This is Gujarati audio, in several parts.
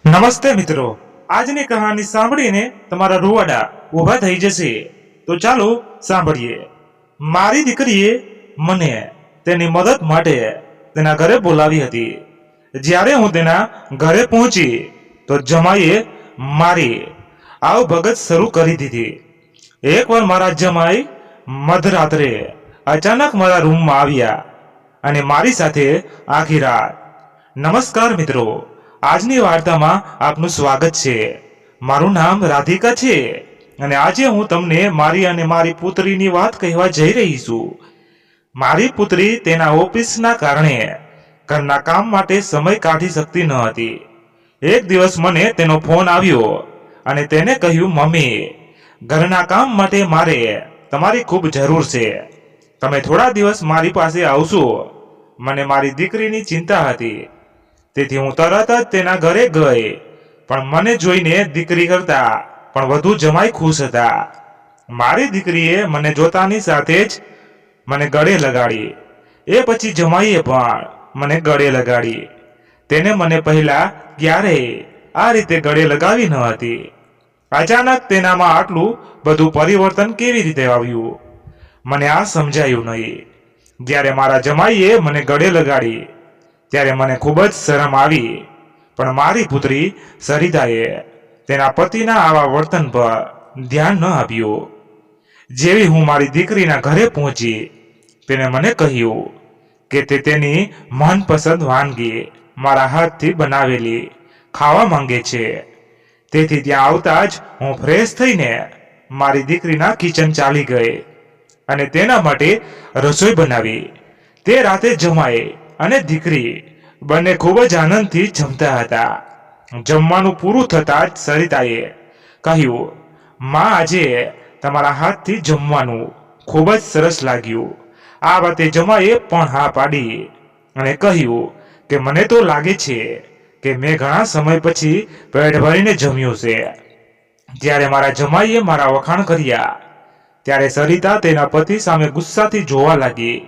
નમસ્તે મિત્રો, આજની કહાની સાંભળીને તમારા રૂવાડા ઊભા થઈ જશે. તો ચાલો સાંભળીએ. મારી દીકરીએ મને તેની મદદ માટે તેના ઘરે બોલાવી હતી. જ્યારે હું તેના ઘરે પહોંચી તો જમાઈએ મારી આવભગત શરૂ કરી દીધી. એકવાર મારા જમાઈ મધરાત્રે અચાનક મારા રૂમમાં આવ્યા અને મારી સાથે આખી રાત. નમસ્કાર મિત્રો, આજની વાર્તામાં આપનું સ્વાગત છે. મારું નામ રાધિકા છે અને આજે હું તમને મારી અને મારી પુત્રીની વાત કહેવા જઈ રહી છું. મારી પુત્રી તેના ઓફિસના કારણે ઘરના કામ માટે સમય કાઢી શકતી ન હતી. એક દિવસ મને તેનો ફોન આવ્યો અને તેને કહ્યું, મમ્મી, ઘરના કામ માટે મારે તમારી ખૂબ જરૂર છે. તમે થોડા દિવસ મારી પાસે આવશો? મને મારી દીકરીની ચિંતા હતી, તેથી હું તરત જ તેના ઘરે ગઈ. પણ મને જોઈને દીકરી કરતા પણ વધુ જમાઈ ખુશ હતા. મારી દીકરીએ મને જોતાની સાથે જ મને ગળે લગાડી. એ પછી જમાઈએ પણ મને ગળે લગાડી. તેને મને પહેલા ક્યારેય આ રીતે ગળે લગાવી ન હતી. અચાનક તેનામાં આટલું બધું પરિવર્તન કેવી રીતે આવ્યું, મને આ સમજાયું નહીં. જ્યારે મારા જમાઈએ મને ગળે લગાડી ત્યારે મને ખૂબ જ શરમ આવી. પણ મારી પુત્રી સરિતાએ તેના પતિના આવા વર્તન પર ધ્યાન ન આપ્યું. જેવી હું મારી દીકરીના ઘરે પહોંચી, તેને મને કહ્યું કે તે તેની મનપસંદ વાનગી મારા હાથથી બનાવેલી ખાવા માંગે છે. તેથી ત્યાં આવતા જ હું ફ્રેશ થઈને મારી દીકરીના કિચન ચાલી ગઈ અને તેના માટે રસોઈ બનાવી. તે રાતે જમાઈ અને દીકરી બંને ખૂબ જ આનંદથી જમતા હતા. જમવાનું પૂરું થતાં જ સરિતાએ કહ્યું, માં, આજે તમારા હાથથી જમવાનું ખૂબ જ સરસ લાગ્યું. આ વાતે જમાઈએ પણ હા પાડી અને કહ્યું કે મને તો લાગે છે કે મેં ઘણા સમય પછી પેટ ભરીને જમ્યું છે. જ્યારે મારા જમાઈએ મારા વખાણ કર્યા ત્યારે સરિતા તેના પતિ સામે ગુસ્સાથી જોવા લાગી.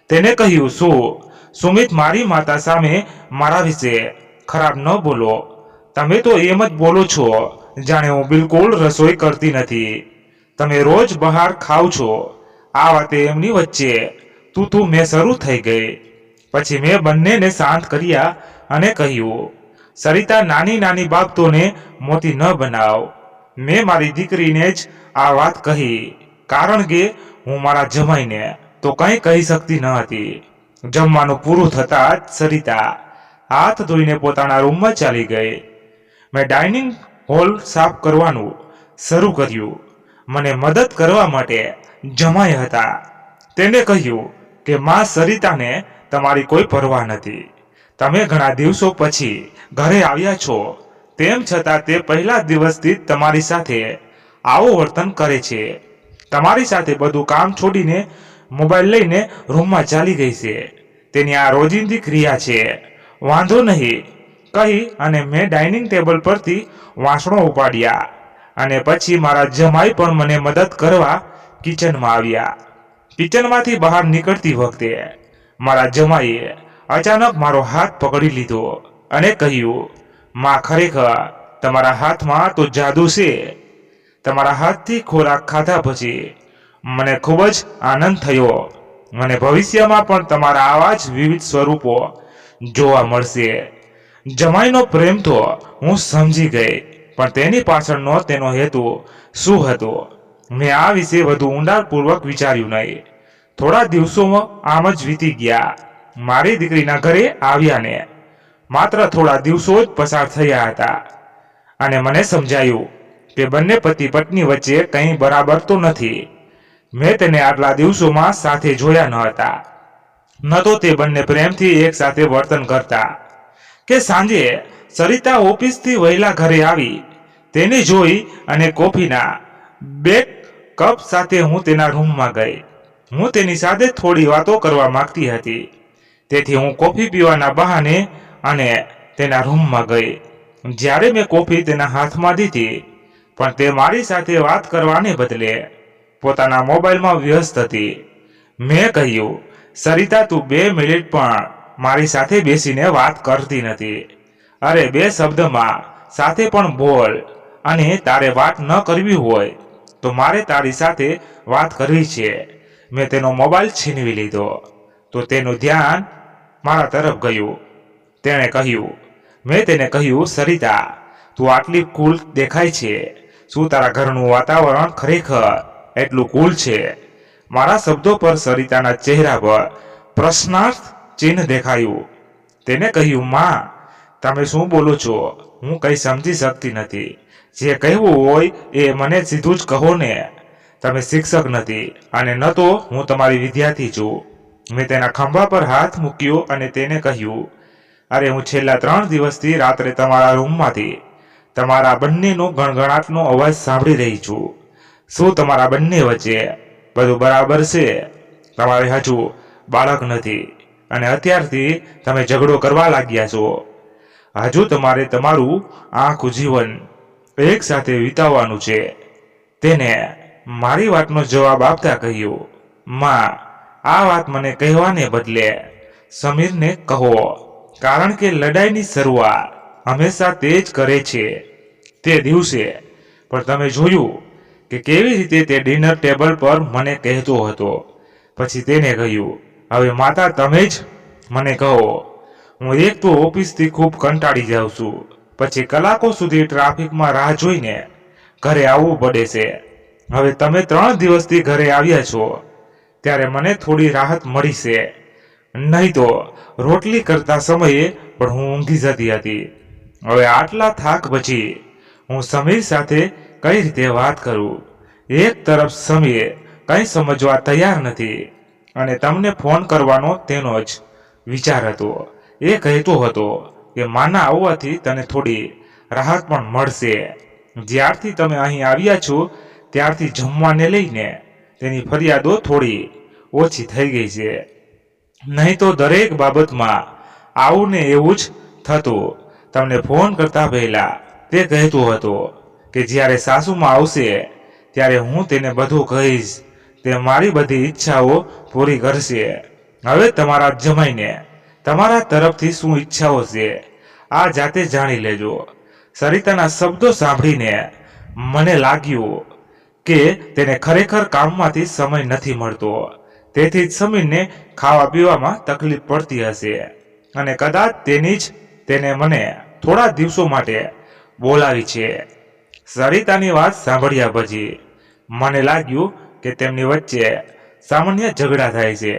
તેને કહ્યું, શું સુમિત, મારી માતા સામે મારા વિશે ખરાબ ન બોલો. તમે તો એમ જ બોલો છો જાણે હું બિલકુલ રસોઈ કરતી નથી. તમે રોજ બહાર ખાવ છો. આ વાતે એમની વચ્ચે તું મેં શરૂ થઈ ગઈ. પછી મેં બંનેને શાંત કર્યા અને કહ્યું, સરિતા, નાની નાની બાબતોને મોટી ન બનાવ. મેં મારી દીકરીને જ આ વાત કહી કારણ કે હું મારા જમાઈને તો કંઈ કહી શકતી ન હતી. જમવાનું પૂરું થતાં જ સરિતા હાથ ધોઈને પોતાના રૂમમાં ચાલી ગઈ. મેં ડાઇનિંગ હોલ સાફ કરવાનું શરૂ કર્યું. મને મદદ કરવા માટે જમાઈ હતા. તેને કહ્યું કે માં, સરિતાને તમારી કોઈ પરવા નથી. તમે ઘણા દિવસો પછી ઘરે આવ્યા છો, તેમ છતાં તે પહેલા દિવસથી જ તમારી સાથે આવું વર્તન કરે છે. તમારી સાથે બધું કામ છોડીને મોબાઈલ લઈને રૂમમાં ચાલી ગઈ છે. તેની આ રોજિંદી ક્રિયા છે. વાંધો નહીં કહી અને મેં ડાઇનિંગ ટેબલ પરથી વાસણો ઉપાડ્યા અને પછી મારા જમાઈ પણ મને મદદ કરવા કિચનમાં આવ્યા. કિચનમાંથી બહાર નીકળતી વખતે મારા જમાઈએ અચાનક મારો હાથ પકડી લીધો અને કહ્યું, માં, ખરેખર તમારા હાથમાં તો જાદુ છે. તમારા હાથથી ખોરાક ખાધા પછી મને ખૂબ જ આનંદ થયો. મને ભવિષ્યમાં પણ તમારા આવા જ વિવિધ સ્વરૂપો જોવા મળશે. જમાઈનો પ્રેમ તો હું સમજી ગઈ, પણ તેની પાછળનો તેનો હેતુ શું હતો મેં આ વિશે વધુ ઊંડાણપૂર્વક વિચાર્યું નહીં. થોડા દિવસોમાં આમ જ વીતી ગયા. મારી દીકરીના ઘરે આવ્યા ને માત્ર થોડા દિવસો જ પસાર થયા હતા અને મને સમજાયું કે બંને પતિ પત્ની વચ્ચે કંઈ બરાબર તો નથી. મેં તેને આટલા દિવસોમાં સાથે જોયા ન હતા. ન તો તે બંને પ્રેમથી એક સાથે વર્તન કરતા કે સાંજે સરિતા ઓફિસથી વહેલા ઘરે આવી. તેને જોઈ અને કોફીના 2 કપ સાથે હું તેના રૂમમાં ગઈ. હું તેની સાથે થોડી વાતો કરવા માંગતી હતી, તેથી હું કોફી પીવાના બહાને અને તેના રૂમમાં ગઈ. જ્યારે મેં કોફી તેના હાથમાં દીધી, પણ તે મારી સાથે વાત કરવાને બદલે પોતાના મોબાઈલમાં વ્યસ્ત હતી. મેં કહ્યું, સરિતા, તું 2 મિનિટ પણ મારી સાથે બેસીને વાત કરતી નથી. અરે, 2 શબ્દમાં સાથે પણ બોલ, અને તારે વાત ન કરવી હોય તો મારે તારી સાથે વાત કરવી છે. મેં તેનો મોબાઈલ છીનવી લીધો તો તેનું ધ્યાન મારા તરફ ગયું. તેણે કહ્યું, મેં તેને કહ્યું, સરિતા, તું આટલી કુલ દેખાય છે. શું તારા ઘરનું વાતાવરણ ખરેખર એટલું કુલ છે? મારા શબ્દો પર સરિતાના ચહેરા પર પ્રશ્નાર્થ ચિહ્ન દેખાયું. તેને કહ્યું, માં, તમે શું બોલો છો? હું કંઈ સમજી શકતી નથી. જે કહેવું હોય એ મને સીધું જ કહો ને. તમે શિક્ષક નથી અને ન તો હું તમારી વિદ્યાર્થી છું. મેં તેના ખંભા પર હાથ મૂક્યો અને તેને કહ્યું, અરે, હું છેલ્લા 3 દિવસથી રાત્રે તમારા રૂમમાંથી તમારા બંનેનો ગણગણાટનો અવાજ સાંભળી રહી છું. શું તમારા બંને વચ્ચે બધું બરાબર છે? તમારે હજુ બાળક નથી અને અત્યારથી તમે ઝઘડો કરવા લાગ્યા છો. હજુ તમારે તમારું આખું જીવન એક સાથે વિતાવવાનું છે. તેને મારી વાતનો જવાબ આપતા કહ્યું, માં, આ વાત મને કહેવાને બદલે સમીરને કહો, કારણ કે લડાઈની શરૂઆત હંમેશા તે જ કરે છે. તે દિવસે પણ તમે જોયું કે કેવી રીતે તે ડિનર ટેબલ પર મને કહેતો હતો. પછી તેને કહ્યું, હવે માતા, તમે જ મને કહો. હું એક તો ઓફિસથી ખૂબ કંટાળી જાઉં છું, પછી કલાકો સુધી ટ્રાફિકમાં રાહ જોઈને ઘરે આવવું પડે છે. હવે તમે 3 દિવસથી ઘરે આવ્યા છો ત્યારે મને થોડી રાહત મળી છે. નહીં તો રોટલી કરતા સમયે પણ હું ઊંઘી જતી હતી. હવે આટલા થાક પછી હું સમીર સાથે કઈ રીતે વાત કરું? એક તરફ સમીર કંઈ સમજવા તૈયાર નથી અને તમને ફોન કરવાનો તેનો જ વિચાર હતો. એ કહેતો હતો કે માના આવવાથી તને થોડી રાહત પણ મળશે. જ્યારથી તમે અહીં આવ્યા છો ત્યારથી જમવાને લઈને તેની ફરિયાદો થોડી ઓછી થઈ ગઈ છે. નહીં તો દરેક બાબતમાં આવું ને એવું જ થતું. તમને ફોન કરતા પહેલા તે કહેતો હતો કે જ્યારે સાસુમાં આવશે ત્યારે હું તેને બધું કહીશ. તે મારી બધી ઈચ્છાઓ પૂરી કરશે. હવે તમારા જમાઈને તમારા તરફથી શું ઈચ્છાઓ છે આ જાતે જાણી લેજો. સરિતાના શબ્દો સાંભળીને મને લાગ્યું કે તેને ખરેખર કામમાંથી સમય નથી મળતો. તેથી જ સમીરને ખાવા પીવામાં તકલીફ પડતી હશે અને કદાચ તેને મને થોડા દિવસો માટે બોલાવી છે. સરિતાની વાત સાંભળ્યા પછી મને લાગ્યું કે તેમની વચ્ચે સામાન્ય ઝઘડા થાય છે.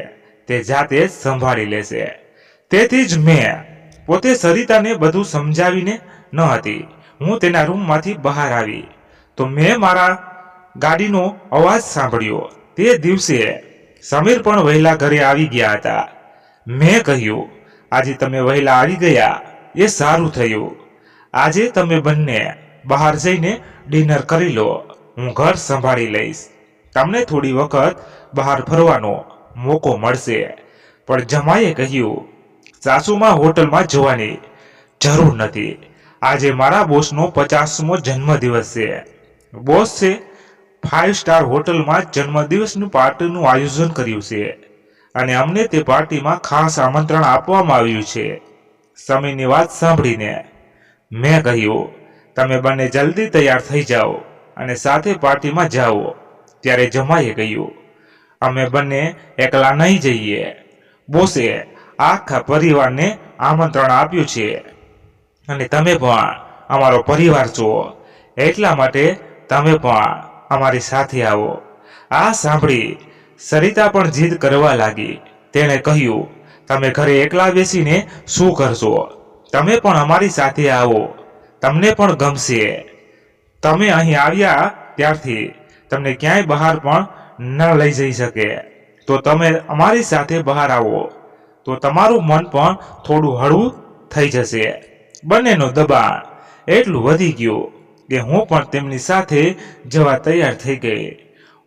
તે જાતે જ સંભાળી લેશે. તેથી જ મેં પોતે સરિતાને બધું સમજાવીને ન હતી. હું તેના રૂમમાંથી બહાર આવી તો મેં મારા ગાડીનો અવાજ સાંભળ્યો. તે દિવસે સમીર પણ વહેલા ઘરે આવી ગયા હતા. મેં કહ્યું, આજે તમે વહેલા આવી ગયા એ સારું થયું. આજે તમે બંને બહાર જઈને ડિનર કરી લો. હું ઘર સંભાળી લઈશ. તમને થોડી વખત બહાર ફરવાનો મોકો મળશે. પણ જમાઈએ કહ્યું, સાસુમાં હોટલમાં જવાની જરૂર નથી. આજે મારા બોસનો 50મો જન્મદિવસ છે. બોસ છે 5 સ્ટાર હોટલમાં જન્મદિવસની પાર્ટીનું આયોજન કર્યું છે અને અમને તે પાર્ટીમાં ખાસ આમંત્રણ આપવામાં આવ્યું છે. સમીરની વાત સાંભળીને મેં કહ્યું, તમે બંને જલ્દી તૈયાર થઈ જાઓ અને સાથે પાર્ટીમાં જાઓ. ત્યારે જમાઈએ કહ્યું, અમે બંને એકલા નહીં જઈએ. બોસે આખા પરિવારને આમંત્રણ આપ્યું છે અને તમે પણ અમારો પરિવાર છો, એટલા માટે તમે પણ અમારી સાથે આવો. આ સાંભળી સરિતા પણ જીદ કરવા લાગી. તેણે કહ્યું, તમે ઘરે એકલા બેસીને શું કરશો? તમે પણ અમારી સાથે આવો, તમને પણ ગમશે. તમે અહીં આવ્યા ત્યારથી તમને ક્યાંય બહાર પણ ન લઈ જઈ શકે, તો તમે અમારી સાથે બહાર આવો તો તમારું મન પણ થોડું હળવું થઈ જશે. બંનેનો દબાણ એટલું વધી ગયું કે હું પણ તેમની સાથે જવા તૈયાર થઈ ગઈ.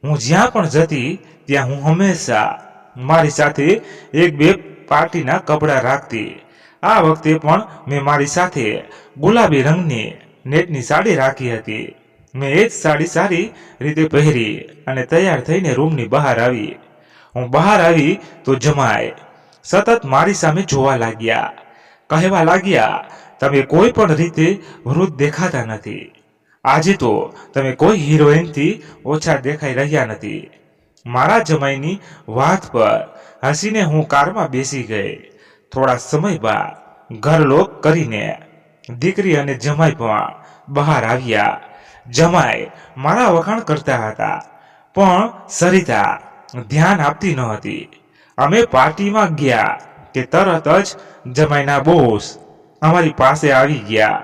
હું જ્યાં પણ જતી ત્યાં હું હંમેશા મારી સાથે 1-2 પાર્ટીના કપડાં રાખતી. આ વખતે પણ મેં મારી સાથે ગુલાબી રંગની નેટની સાડી રાખી હતી. મેં એ જ સાડી સારી રીતે પહેરી અને તૈયાર થઈને રૂમની બહાર આવી. હું બહાર આવી તો જમાઈ સતત મારી સામે જોવા લાગ્યા. કહેવા લાગ્યા, તમે કોઈ પણ રીતે વૃદ્ધ દેખાતા નથી. આજે તો તમે કોઈ હિરોઈનથી ઓછા દેખાઈ રહ્યા નથી. મારા જમાઈની વાત પર હસીને હું કારમાં બેસી ગઈ. થોડા સમય બાદ ઘરલોક કરીને દીકરી અને જમાઈ પણ બહાર આવ્યા. જમાઈ મારા વખાણ કરતા હતા, પણ સરિતા ધ્યાન આપતી ન હતી. અમે પાર્ટીમાં ગયા કે તરત જ જમાઈના બોસ અમારી પાસે આવી ગયા.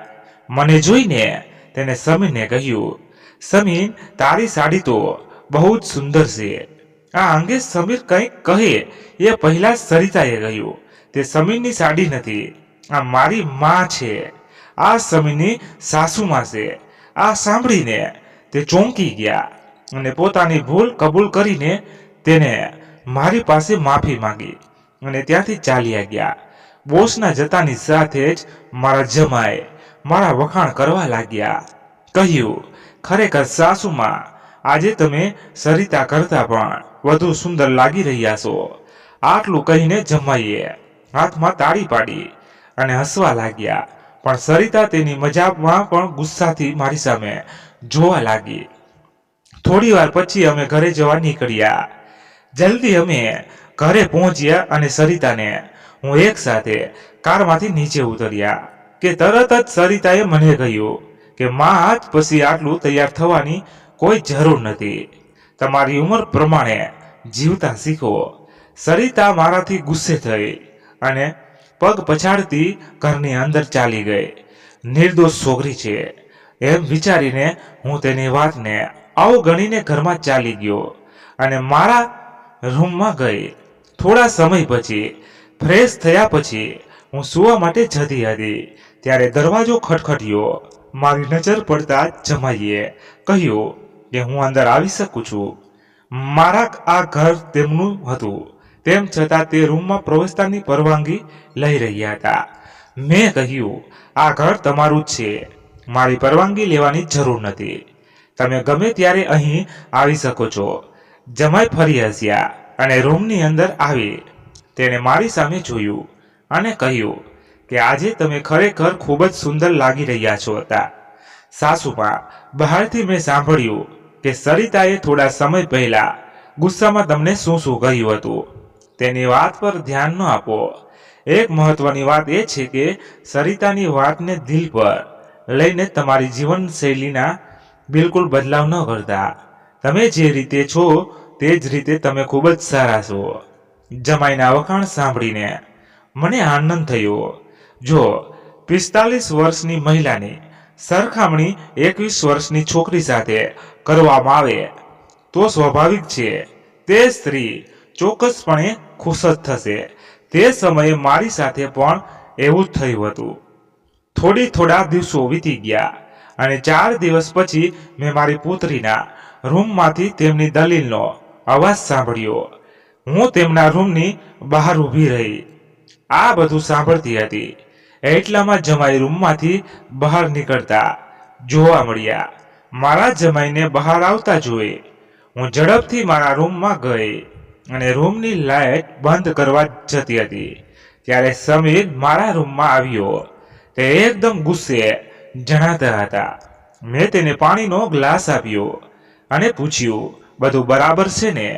મને જોઈને તેને સમીરને કહ્યું, સમીર, તારી સાડી તો બહુ જ સુંદર છે. આ અંગે સમીર કંઈક કહે એ પહેલા સરિતાએ કહ્યું, તે સમીરની સાડી નથી, આ મારી માં છે. આ સમીરની સાસુમાં છે. આ સાંભળીને તે ચોંકી ગયા અને પોતાની ભૂલ કબૂલ કરીને તેને મારી પાસે માફી માંગી અને ત્યાંથી ચાલ્યા ગયા. બોસના જતાની સાથે જ મારા જમાઈ મારા વખાણ કરવા લાગ્યા. કહ્યું, ખરેખર સાસુમાં, આજે તમે સરિતા કરતા પણ વધુ સુંદર લાગી રહ્યા છો. આટલું કહીને જમાઈએ હાથમાં તાળી પાડી અને હસવા લાગ્યા. પણ સરિતા તેની મજાકમાં પણ ગુસ્સાથી મારી સામે જોવા લાગી. થોડી વાર પછી અમે ઘરે જવા નીકળ્યા. જલ્દી અમે ઘરે પહોંચ્યા અને સરિતાને હું એક સાથે કારમાંથી નીચે ઉતર્યા કે તરત જ સરિતાએ મને કહ્યું કે માં, આજ પછી આટલું તૈયાર થવાની કોઈ જરૂર નથી. તમારી ઉંમર પ્રમાણે જીવતા શીખો. સરિતા મારાથી ગુસ્સે થઈ અને પગ પછાડતી ઘરની અંદર ચાલી ગઈ. નિર્દોષ છોકરી છે એમ વિચારીને હું તેની વાતને અવગણીને ઘરમાં ચાલી ગયો અને મારા રૂમમાં ગઈ. થોડા સમય પછી ફ્રેશ થયા પછી હું સૂવા માટે જતી હતી ત્યારે દરવાજો ખટખટ્યો. મારી નજર પડતા જમાઈએ કહ્યું કે હું અંદર આવી શકું છું. મારા આ ઘર તેમનું હતું, તેમ છતાં તે રૂમમાં પ્રવેશતાની પરવાનગી લઈ રહ્યા હતા. મેં કહ્યું, આ ઘર તમારું જ છે, મારી પરવાનગી લેવાની જરૂર નથી. તમે ગમે ત્યારે અહીં આવી શકો છો. જમાઈ ફરી હસ્યા અને રૂમની અંદર આવી. તેણે મારી સામે જોયું અને કહ્યું કે આજે તમે ખરેખર ખૂબ જ સુંદર લાગી રહ્યા છો હતા. સાસુમાં, બહારથી મેં સાંભળ્યું કે સરિતાએ થોડા સમય પહેલા ગુસ્સામાં તમને શું શું કહ્યું હતું. તેની વાત પર ધ્યાન ન આપો. એક મહત્વની વાત એ છે કે સરિતાની વાતને દિલ પર લઈને તમારી જીવનશૈલીના બિલકુલ બદલાવ ન કરતા. તમે જે રીતે છો તે જ રીતે તમે ખૂબ જ સારા છો. જમાઈના વખાણ સાંભળીને મને આનંદ થયો. જો 45 વર્ષની મહિલાની સરખામણી 21 વર્ષની છોકરી સાથે કરવામાં આવે તો સ્વાભાવિક છે તે સ્ત્રી ચોક્કસપણે ખુશ જ થશે. તે સમયે મારી સાથે પણ એવું જ થયું હતું. થોડા દિવસો વીતી ગયા અને 4 દિવસ પછી મેં મારી પુત્રીના રૂમમાંથી તેમની દલીલનો અવાજ સાંભળ્યો. હું તેમના રૂમની બહાર ઊભી રહી આ બધું સાંભળતી હતી. એટલામાં જમાઈ રૂમમાંથી બહાર નીકળતા જોવા મળ્યા. મારા જમાઈને બહાર આવતા જોઈ હું ઝડપથી મારા રૂમમાં ગઈ અને રૂમની લાઇટ બંધ કરવા જતી હતી ત્યારે સમીર મારા રૂમમાં આવ્યો. તે એકદમ ગુસ્સે જણાતા હતા. મેં તેને પાણીનો ગ્લાસ આપ્યો અને પૂછ્યું, બધું બરાબર છે ને?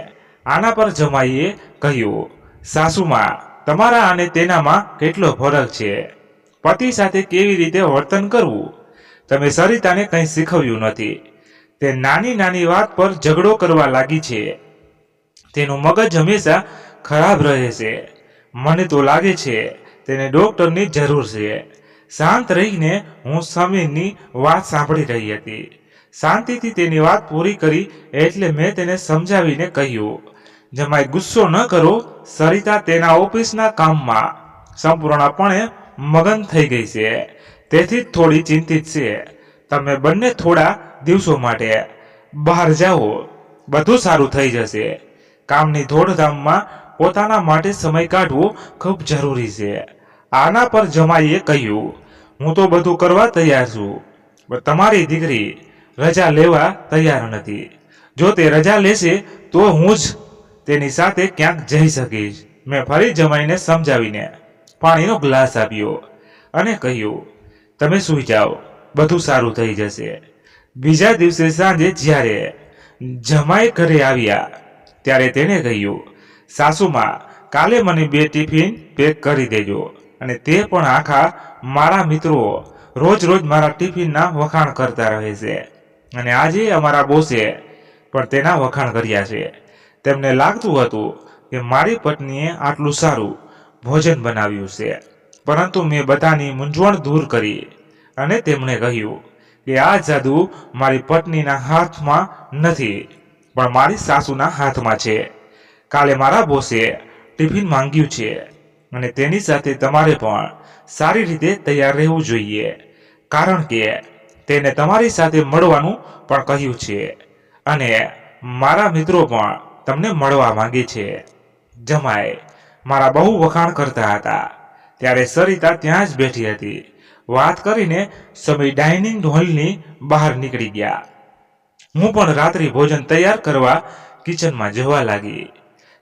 આના પર જમાઈએ કહ્યું, સાસુમાં, તમારા અને તેનામાં કેટલો ફરક છે. પતિ સાથે કેવી રીતે વર્તન કરવું તમે સરિતાને કંઈ શીખવ્યું નથી. તે નાની નાની વાત પર ઝઘડો કરવા લાગી છે. તેનું મગજ હંમેશા ખરાબ રહે છે. મને તો લાગે છે તેને ડોક્ટરની જરૂર છે. શાંત રહીને હું સમીરની વાત સાંભળી રહી હતી. શાંતિથી તેની વાત પૂરી કરી એટલે મેં તેને સમજાવીને કહ્યું, જમાઈ, ગુસ્સો ન કરો. સરિતા તેના ઓફિસના કામમાં સંપૂર્ણપણે મગન થઈ ગઈ છે, તેથી થોડી ચિંતિત છે. તમે બંને થોડા દિવસો માટે બહાર જાઓ, બધું સારું થઈ જશે. કામની દોડધામમાં પોતાના માટે સમય કાઢવો ખૂબ જરૂરી છે. આના પર જમાઈએ કહ્યું, હું તો બધું કરવા તૈયાર છું, પણ તમારી દીકરી રજા લેવા તૈયાર નથી. જો તે રજા લેશે તો હું જ તેની સાથે ક્યાંક જઈ શકીશ. મેં ફરી જમાઈને સમજાવીને પાણીનો ગ્લાસ આપ્યો અને કહ્યું, તમે સૂઈ જાઓ, બધું સારું થઈ જશે. બીજા દિવસે સાંજે જ્યારે જમાઈ ઘરે આવ્યા ત્યારે તેણે કહ્યું, સાસુમાં, કાલે મને 2 ટિફિન પેક કરી દેજો. અને તે પણ આખા મારા મિત્રો રોજ રોજ મારા ટિફિનના વખાણ કરતા રહે છે, અને આજે અમારા બોસે પણ તેના વખાણ કર્યા છે. તેમને લાગતું હતું કે મારી પત્નીએ આટલું સારું ભોજન બનાવ્યું છે, પરંતુ મેં બધાની મૂંઝવણ દૂર કરી અને તેમણે કહ્યું કે આ જાદુ મારી પત્નીના હાથમાં નથી, પણ મારી સાસુના હાથમાં છે. કાલે મારા બોસે ટિફિન માંગ્યું છે, અને તેની સાથે તમારે પણ સારી રીતે તૈયાર રહેવું જોઈએ, કારણ કે તેને તમારી સાથે મળવાનું પણ કહ્યું છે, અને મારા મિત્રો પણ તમને મળવા માંગે છે. જમાઈ મારા બહુ વખાણ કરતા હતા ત્યારે સરિતા ત્યાં જ બેઠી હતી. વાત કરીને સમીર ડાઇનિંગ હોલની બહાર નીકળી ગયા. હું પણ રાત્રિ ભોજન તૈયાર કરવા કિચનમાં જવા લાગી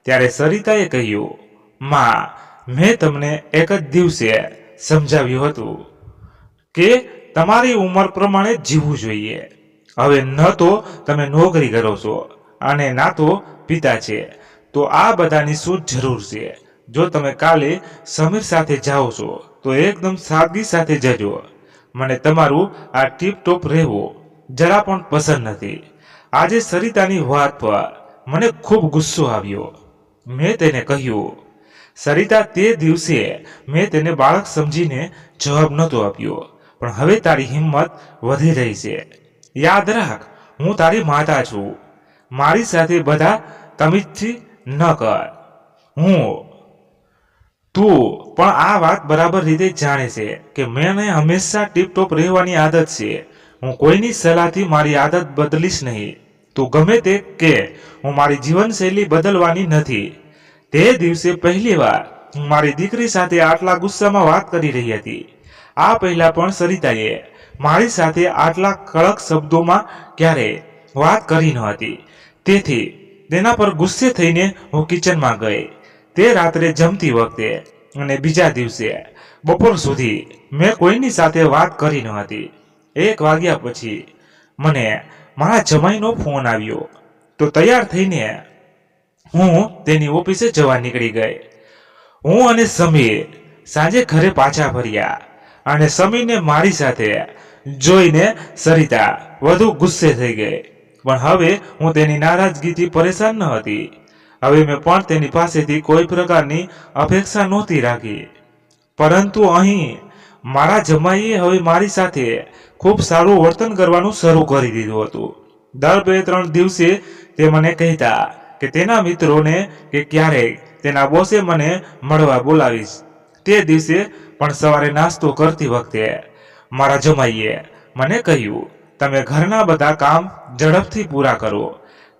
ત્યારે સરિતાએ કહ્યું, માં, મેં તમને એક જ દિવસે સમજાવ્યું હતું કે તમારી ઉંમર પ્રમાણે જીવવું જોઈએ. હવે ન તો તમે નોકરી કરો છો અને ના તો પિતા છે, તો આ બધાની શું જરૂર છે? જો તમે કાલે સમીર સાથે જાઓ છો તો એકદમ સાદગી સાથે જજો. મને તમારું આ ટીપટોપ રહેવું જરા પણ પસંદ નથી. આજે સરિતાની વાત પર મને ખૂબ ગુસ્સો આવ્યો. મેં તેને કહ્યું, સરિતા, તે દિવસે મેં તેને બાળક સમજીને જવાબ નહોતો આપ્યો, પણ હવે તારી હિંમત વધી રહી છે. યાદ રાખ, હું તારી માતા છું. મારી સાથે બધા તમીઝથી ન કર. તું પણ આ વાત બરાબર રીતે જાણે છે કે મને હંમેશા ટીપટોપ રહેવાની આદત છે. હું કોઈની સલાહથી મારી આદત બદલીશ નહીં. તું ગમે તે કે, હું મારી જીવનશૈલી બદલવાની નથી. તે દિવસે પહેલીવાર હું મારી દીકરી સાથે આટલા ગુસ્સામાં વાત કરી રહી હતી. આ પહેલા પણ સરિતાએ મારી સાથે આટલા કડક શબ્દોમાં ક્યારેય વાત કરી ન હતી. તેથી તેના પર ગુસ્સે થઈને હું કિચનમાં ગઈ. તે રાત્રે જમતી વખતે અને બીજા દિવસે બપોર સુધી મેં કોઈની સાથે વાત કરી ન હતી. 1 વાગ્યા પછી મને મારા જમાઈનો ફોન આવ્યો, તો તૈયાર થઈને હું તેની ઓફિસે જવા નીકળી ગઈ. હું અને સમીર સાંજે ઘરે પાછા ફર્યા, અને સમીરને મારી સાથે જોઈને સરિતા વધુ ગુસ્સે થઈ ગઈ. પણ હવે હું તેની નારાજગીથી પરેશાન ન હતી. હવે મેં પણ તેની પાસેથી કોઈ પ્રકારની અપેક્ષા નહોતી રાખી. પરંતુ અહીં મારા જમાઈએ હવે મારી સાથે ખૂબ સારું વર્તન કરવાનું શરૂ કરી દીધું હતું. દર 2-3 દિવસે તે મને કહેતા કે તેના મિત્રોને કે ક્યારેક તેના બોસે મને મળવા બોલાવીશ. તે દિવસે પણ સવારે નાસ્તો કરતી વખતે મારા જમાઈએ મને કહ્યું, તમે ઘરના બધા કામ ઝડપથી પૂરા કરો,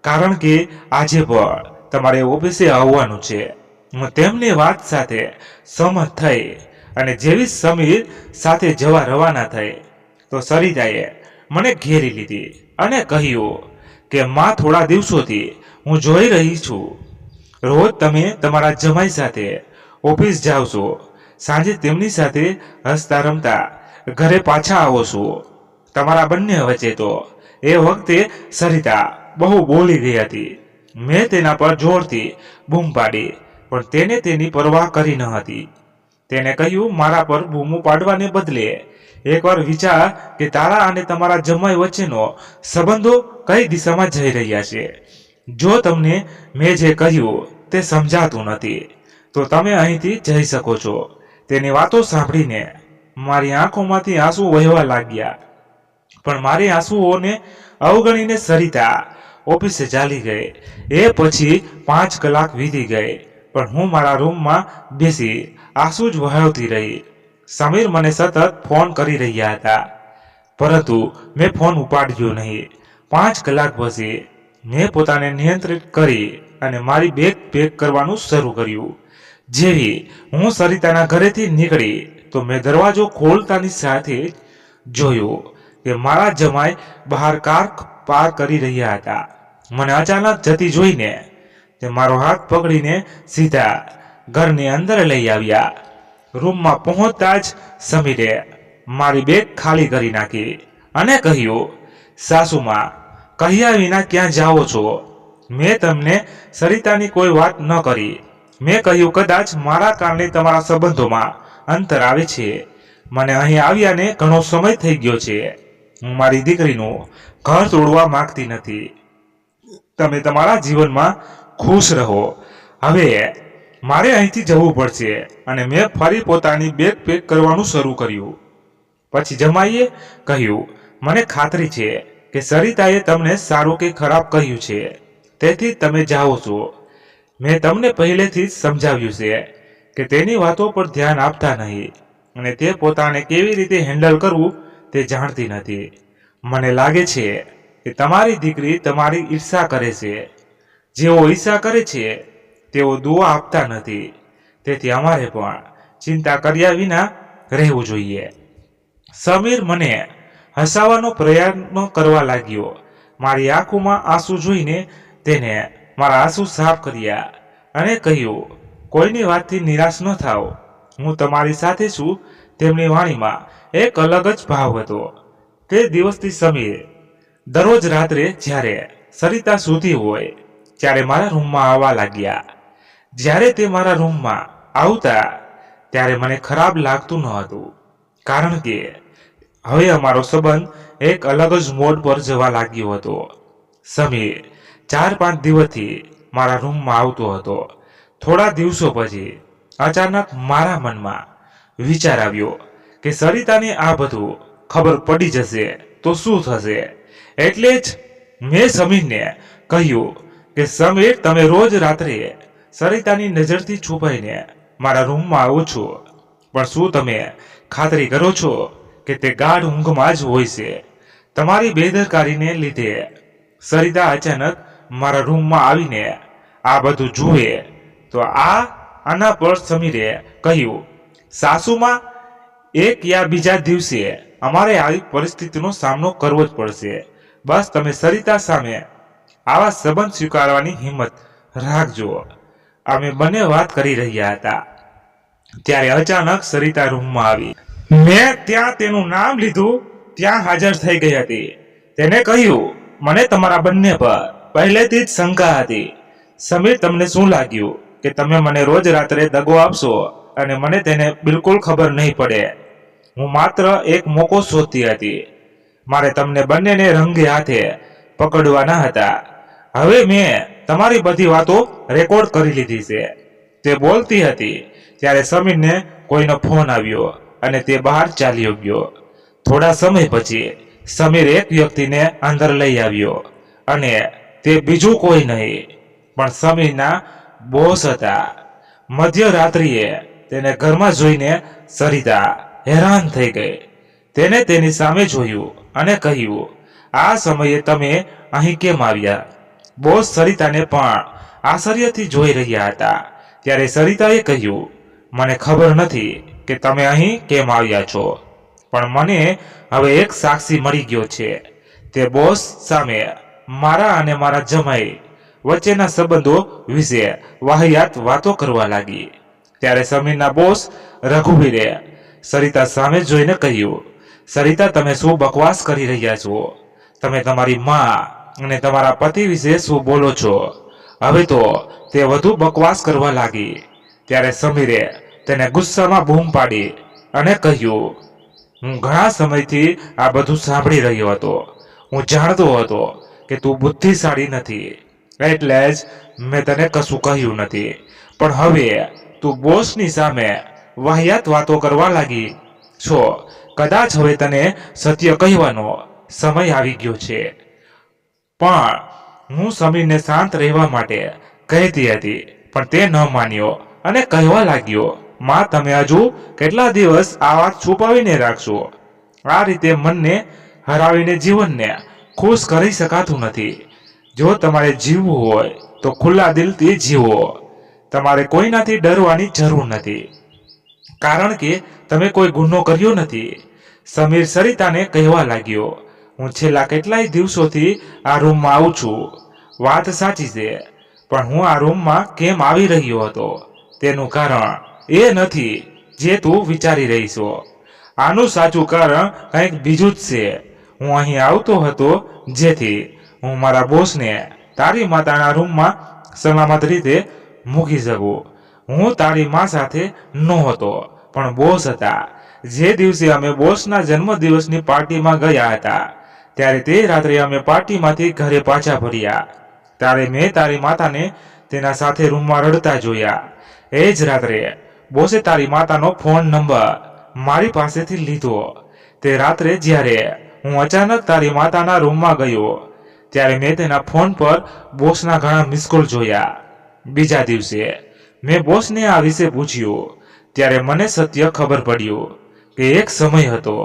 કારણ કે આજે પણ તમારે ઓફિસે આવવાનું છે. હું તેમની વાત સાથે સહમત થઈ, અને જેવી સમીર સાથે જવા રવાના થઈ તો સરિતાએ મને ઘેરી લીધી અને કહ્યું કે માં, થોડા દિવસોથી હું જોઈ રહી છું, રોજ તમે તમારા જમાઈ સાથે ઓફિસ જાઓ છો, સાંજે તેમની સાથે હસતા રમતા ઘરે પાછા આવો છો. તમારા બંને વચ્ચે તો એ વખતે સરિતા બહુ બોલી ગઈ હતી. મેં તેના પર જોરથી બૂમ પાડી, પણ તેને તેની પરવા કરી ન હતી. તેને કહ્યું, મારા પર બૂમો પાડવાને બદલે એકવાર વિચાર કે તારા અને તમારા જમાઈ વચ્ચેનો સંબંધો કઈ દિશામાં જઈ રહ્યા છે. જો તમને મેં જે કહ્યું તે સમજાતું નથી તો તમે અહીંથી જઈ શકો છો. તેની વાતો સાંભળીને મારી આંખોમાંથી આંસુ વહેવા લાગ્યા, પણ મારી આંસુઓને અવગણીને સરિતા ઓફિસે ચાલી ગઈ. એ પછી 5 કલાક વીતી ગઈ, પણ હું મારા રૂમમાં બેસી આંસુ જ વહાવતી રહી. સમીર મને સતત ફોન કરી રહ્યા હતા, પરંતુ મેં ફોન ઉપાડ્યો નહીં. 5 કલાક પછી મેં પોતાને નિયંત્રિત કરી અને મારી બેગ પેક કરવાનું શરૂ કર્યું. જેવી હું સરિતાના ઘરેથી નીકળી તો મેં દરવાજો ખોલતાની સાથે જોયું કે મારા જમાઈ બહાર કાર પાર્ક કરી રહ્યા હતા. મને અચાનક જતી જોઈને તે મારો હાથ પકડીને સીધા ઘરની અંદર લઈ આવ્યા. રૂમમાં પહોંચતા જ સમીરે મારી બેગ ખાલી કરી નાખી અને કહ્યું, સાસુમાં, કહ્યા વિના ક્યાં જાઓ છો? મેં તમને સરિતાની કોઈ વાત ન કરી. મેં કહ્યું, કદાચ મારા કારણે તમારા સંબંધોમાં અંતર આવે છે. મને અહીં આવ્યાને ઘણો સમય થઈ ગયો છે. હું મારી દીકરીનું ઘર તોડવા માંગતી નથી. તમે તમારા જીવનમાં ખુશ રહો. હવે મારે અહીંથી જવું પડશે. અને મેં ફરી પોતાની બેગ પેક કરવાનું શરૂ કર્યું. પછી જમાઈએ કહ્યું, મને ખાતરી છે કે સરિતાએ તમને સારું કે ખરાબ કહ્યું છે, તેથી તમે જાઓ છો. મેં તમને પહેલેથી જ સમજાવ્યું છે કે તેની વાતો પર ધ્યાન આપતા નહીં, અને તે પોતાને કેવી રીતે હેન્ડલ કરવું તે જાણતી નથી. મને લાગે છે કે તમારી દીકરી તમારી ઈર્ષા કરે છે. જેઓ ઈર્ષા કરે છે તેઓ દુઆ આપતા નથી. તેથી અમારે પણ ચિંતા કર્યા વિના રહેવું જોઈએ. સમીર મને હસાવવાનો પ્રયત્ન કરવા લાગ્યો. મારી આંખોમાં આંસુ જોઈને તેને મારા આંસુ સાફ કર્યા અને કહ્યું, કોઈની વાતથી નિરાશ ન થાઓ. હું તમારી સાથે છું. તેમની વાણીમાં એક અલગ જ ભાવ હતો. તે દિવસથી સમીર દરરોજ રાત્રે જ્યારે સરિતા સૂતી હોય ત્યારે મારા રૂમમાં આવવા લાગ્યા. જ્યારે તે મારા રૂમમાં આવતા ત્યારે મને ખરાબ લાગતું ન હતું, કારણ કે હવે અમારો સંબંધ એક અલગ જ મોડ પર જવા લાગ્યો હતો. સમીર 4-5 દિવસથી મારા રૂમમાં આવતો હતો. થોડા દિવસો પછી અચાનક મારા મનમાં વિચાર આવ્યો કે સરિતાને આ બધું ખબર પડી જશે તો શું થશે. એટલે જ મેં સમીરને કહ્યું કે સમીર, તમે રોજ રાત્રે સરિતાની નજરથી છુપાઈને મારા રૂમમાં આવો છો, પણ શું તમે ખાતરી કરો છો કે તે ગાઢ ઊંઘમાં જ હોય છે? તમારી બેદરકારીને લીધે સરિતા અચાનક મારા રૂમમાં આવીને આ બધું જુએ તો આના પર સમીરે કહ્યું, સાસુમાં, એક યા બીજા દિવસે અમારે આવી પરિસ્થિતિનો સામનો કરવો જ પડશે. બસ તમે સરિતા સામે આવા સંબંધ સ્વીકારવાની હિંમત રાખજો. અમે બંને વાત કરી રહ્યા હતા ત્યારે અચાનક સરિતા રૂમમાં આવી. મેં ત્યાં તેનું નામ લીધું ત્યાં હાજર થઈ ગઈ હતી. તેને કહ્યું, મને તમારા બંને પર પહેલેથી જ શંકા હતી. સમીર, તમને શું લાગ્યું કે તમે મને રોજ રાત્રે દગો આપશો અને મને તેને બિલકુલ ખબર નહીં પડે? હું માત્ર એક મોકો શોધતી હતી. મારે તમને બંનેને રંગે હાથે પકડવાના હતા. હવે મેં તમારી બધી વાતો રેકોર્ડ કરી લીધી છે. તે બોલતી હતી ત્યારે સમીરને કોઈનો ફોન આવ્યો અને તે બહાર ચાલ્યો ગયો. થોડા સમય પછી સમીર એક વ્યક્તિને અંદર લઈ આવ્યો અને તે બીજું કોઈ નહીં પણ સમીરના બોસ હતા. મધ્યરાત્રિએ તેને ઘરમાં જોઈને સરિતા હેરાન થઈ ગઈ. તેને તેની સામે જોયું અને કહ્યું, આ સમયે તમે અહીં કેમ આવ્યા? બોસ સરિતાને પણ આશ્ચર્યથી જોઈ રહ્યા હતા. ત્યારે સરિતાએ કહ્યું, મને ખબર નથી કે તમે અહીં કેમ આવ્યા છો, પણ મને હવે એક સાક્ષી મળી ગયો છે. તે બોસ સામે મારા અને મારા જમાઈ વચ્ચેના સંબંધો વિશે વાહિયાત વાતો કરવા લાગી. ત્યારે સમીરના બોસ રઘુવીરે સરિતા સામે જોઈને કહ્યું, સરિતા, તમે શું બકવાસ કરી રહ્યા છો? તમે તમારી માં અને તમારા પતિ વિશે શું બોલો છો? હવે તો તે વધુ બકવાસ કરવા લાગી. ત્યારે સમીરે તેને ગુસ્સામાં બૂમ પાડી અને કહ્યું, હું ઘણા સમયથી આ બધું સાંભળી રહ્યો હતો. હું જાણતો હતો કે તું બુદ્ધિશાળી નથી, એટલે જ મેં તને કશું કહ્યું નથી. પણ હવે તું બોસની સામે વાહિયાત વાતો કરવા લાગી છો. કદાચ હવે તને સત્ય કહેવાનો સમય આવી ગયો છે. પણ હું સમીરને શાંત રહેવા માટે કહેતી હતી, પણ તે ન માન્યો અને કહેવા લાગ્યો, માં, તમે હજુ કેટલા દિવસ આ વાત છુપાવીને રાખશો? આ રીતે મનને હરાવીને જીવનને ખુશ કરી શકાતું નથી. જો તમારે જીવવું હોય તો ખુલ્લા દિલથી જીવો. તમારે કોઈનાથી ડરવાની જરૂર નથી, કારણ કે તમે કોઈ ગુનો કર્યો નથી. સમીર સરિતાને કહેવા લાગ્યો, હું છેલ્લા કેટલાય દિવસોથી આ રૂમમાં આવું છું. વાત સાચી છે, પણ હું આ રૂમમાં કેમ આવી રહ્યો હતો તેનું કારણ એ નથી જે તું વિચારી રહી છો. આનું સાચું કારણ કંઈક બીજું જ છે. હું અહીં આવતો હતો જેથી હું મારા બોસને તારી માતાના રૂમમાં સલામત રીતે મૂકી શકું. હું તારી મા સાથે નહોતો પણ બોસ હતા. જે દિવસે અમે બોસના જન્મદિવસની પાર્ટીમાં ગયા હતા ત્યારે તે રાત્રે અમે પાર્ટીમાંથી ઘરે પાછા ફર્યા ત્યારે મેં તારી માતાને તેના સાથે રૂમમાં રડતા જોયા. એ જ રાત્રે બોસે તારી માતાનો ફોન નંબર મારી પાસેથી લીધો. તે રાત્રે જ્યારે હું અચાનક તારી માતાના રૂમમાં ગયો ત્યારે મેં તેના ફોન પર બોસના ઘણા મિસકોલ જોયા. બીજા દિવસે મેં બોસને આ વિશે પૂછ્યું ત્યારે મને સત્ય ખબર પડ્યું કે એક સમય હતો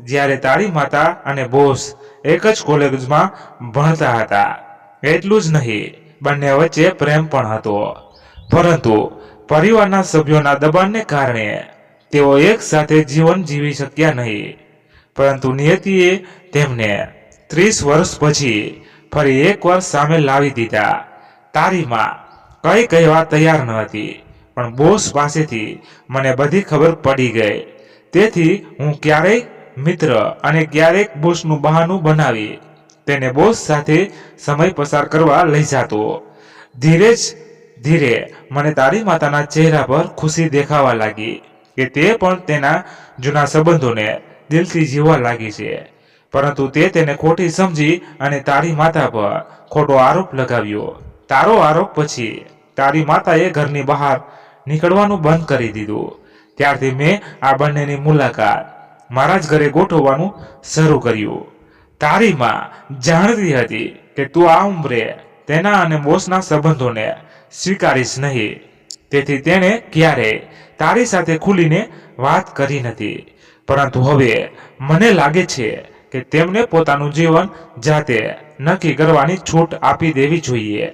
જ્યારે તારી માતા અને બોસ એક જ કોલેજમાં ભણતા હતા. એટલું જ નહીં, બંને વચ્ચે પ્રેમ પણ હતો, પરંતુ પરિવારના સભ્યોના દબાણને કારણે તેઓ એક સાથે જીવન જીવી શક્યા નહીં. પરંતુ નિયતિએ તેમને 30 વર્ષ પછી ફરી એકવાર સામે લાવી દીધા. તારી માં કંઈ કહેવા તૈયાર ન હતી, પણ બોસ પાસેથી મને બધી ખબર પડી ગઈ. તેથી હું ક્યારેય મિત્ર અને ક્યારેક બોસનું બહાનું બનાવી તેને બોસ સાથે સમય પસાર કરવા લઈ જતો. ધીરે જ ધીરે મને તારી માતાના ચહેરા પર ખુશી દેખાવા લાગી કે તે પણ તેના જૂના સંબંધોને દિલથી જીવવા લાગી છે. પરંતુ તે તેને ખોટી સમજી અને તારી માતા પર ખોટો આરોપ લગાવ્યો. તારો આરોપ પછી તારી માતાએ ઘરની બહાર નીકળવાનું બંધ કરી દીધું. ત્યારથી મેં આ બંનેની મુલાકાત મારા જ ઘરે ગોઠવવાનું શરૂ કર્યું. તારી માં જાણતી હતી કે તું આ ઉંમરે તેના અને બોસના સંબંધોને સ્વીકારીશ નહીં, તેથી તેણે ક્યારેય તારી સાથે ખુલીને વાત કરી નથી. પરંતુ હવે મને લાગે છે કે તેમને પોતાનું જીવન જાતે નક્કી કરવાની છૂટ આપી દેવી જોઈએ.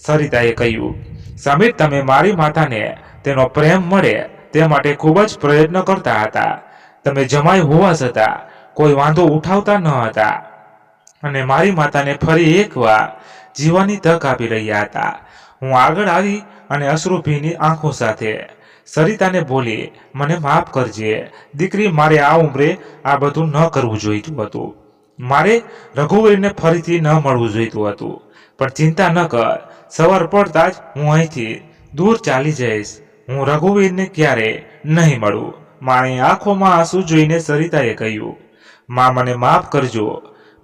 સરિતાએ કહ્યું, સમીર, તમે મારી માતાને તેનો પ્રેમ મળે તે માટે ખૂબ જ પ્રયત્ન કરતા હતા. તમે જમાઈ હોવા છતાં કોઈ વાંધો ઉઠાવતા ન હતા અને મારી માતાને ફરી એકવાર જીવવાની તક આપી રહ્યા હતા. હું આગળ આવી અને અશ્રુભીની આંખો સાથે સરિતાને બોલી, મને માફ કરજે દીકરી, મારે આ ઉંમરે આ બધું ન કરવું જોઈતું હતું. મારે રઘુવીરને ફરીથી ન મળવું જોઈતું હતું. પણ ચિંતા ન કર, સવાર પડતા જ હું અહીંથી દૂર ચાલી જઈશ. હું રઘુવીરને ક્યારેય નહીં મળું. મારી આંખોમાં આંસુ જોઈને સરિતાએ કહ્યું, માં, મને માફ કરજો.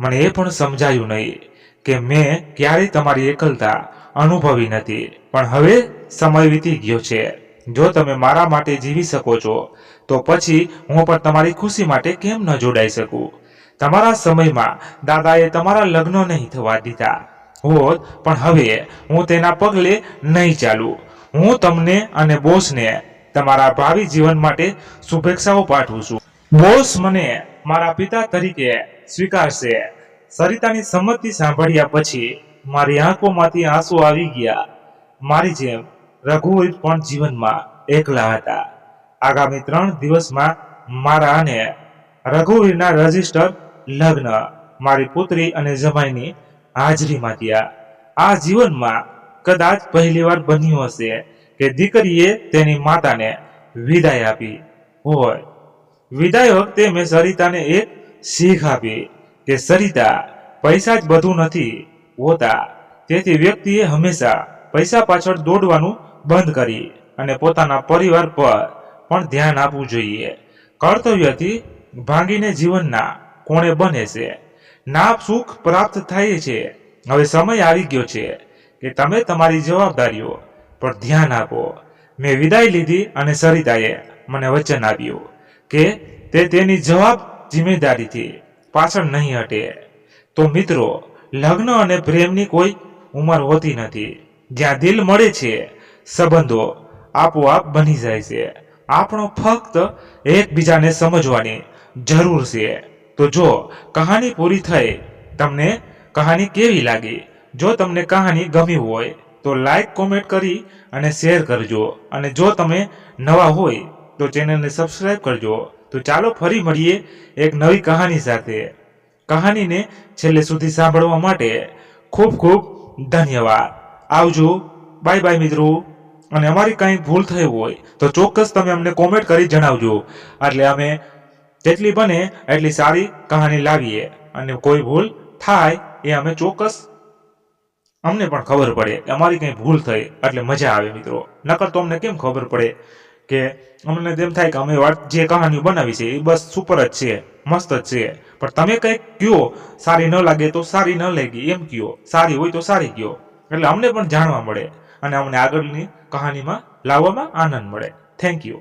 મને એ પણ સમજાયું નહીં કે મેં ક્યારેય તમારી એકલતા અનુભવી નથી. પણ હવે સમય વીતી ગયો છે. જો તમે મારા માટે જીવી શકો છો તો પછી હું પણ તમારી ખુશી માટે કેમ ન જોડાઈ શકું. તમારા સમયમાં દાદાએ તમારા લગ્ન નહીં થવા દીધા હોત, પણ હવે હું તેના પગલે નહીં ચાલું. હું તમને અને બોસને તમારા ભાવિ જીવન માટે શુભેચ્છાઓ પાઠવું છું. બોસ મને મારા પિતા તરીકે સ્વીકારશે. સરિતાની સંમતિ સાંભળ્યા પછી મારી આંખોમાંથી આંસુ આવી ગયા. મારી જેમ રઘુવીર પણ જીવનમાં એકલા હતા. આગામી 3 દિવસમાં મારા અને રઘુવીરના રજિસ્ટર લગ્ન મારી પુત્રી અને જમાઈની હાજરીમાં થયા. આ જીવનમાં કદાચ પહેલીવાર બન્યું હશે કે દીકરીએ તેની માતાને વિદાય આપી હોય. વિદાય વખતે મેં સરિતાને એક શીખ આપી કે સરિતા, પૈસા જ બધું નથી હોતા. તેથી વ્યક્તિએ હંમેશા પૈસા પાછળ દોડવાનું બંધ કરી અને પોતાના પરિવાર પર પણ ધ્યાન આપવું જોઈએ. કર્તવ્યથી ભાંગીને જીવનના કોણે બને છે. ના સુખ પ્રાપ્ત થાય છે. હવે સમય આવી ગયો છે કે તમે તમારી જવાબદારીઓ પર ધ્યાન આપો. મેં વિદાય લીધી અને સરિતાએ મને વચન આપ્યું કે તે તેની જિમ્મેદારીથી પાછળ નહીં હટે. તો મિત્રો, લગ્ન અને પ્રેમની કોઈ ઉંમર હોતી નથી. જ્યાં દિલ મળે છે, સંબંધો આપોઆપ બની જાય છે. આપણો ફક્ત એકબીજાને સમજવાની જરૂર છે. તો જો કહાની પૂરી થઈ, તમને કહાની કેવી લાગી? જો તમને કહાની ગમી હોય તો લાઈક, કોમેન્ટ કરી અને શેર કરજો. અને જો તમે નવા હોય તો ચેનલને સબસ્ક્રાઈબ કરજો. તો ચાલો ફરી મળીએ એક નવી કહાની સાથે. કહાનીને છેલ્લે સુધી સાંભળવા માટે ખૂબ ખૂબ ધન્યવાદ. આવજો. બાય બાય મિત્રો. અને અમારી કંઈ ભૂલ થઈ હોય તો ચોક્કસ તમે અમને કોમેન્ટ કરી જણાવજો, એટલે અમે જેટલી બને એટલી સારી કહાની લાવીએ અને કોઈ ભૂલ થાય એ અમે ચોક્કસ અમને પણ ખબર પડે કે અમારી કંઈ ભૂલ થઈ એટલે મજા આવે મિત્રો. નકર તો અમને કેમ ખબર પડે કે અમને તેમ થાય કે અમે જે કહાનીઓ બનાવી છે એ બસ સુપર જ છે, મસ્ત જ છે. પણ તમે કંઈક કહો સારી ન લાગે તો સારી ન લાગી એમ કહો, સારી હોય તો સારી કહો, એટલે અમને પણ જાણવા મળે અને અમને આગળની કહાનીમાં લાવવામાં આનંદ મળે. Thank you.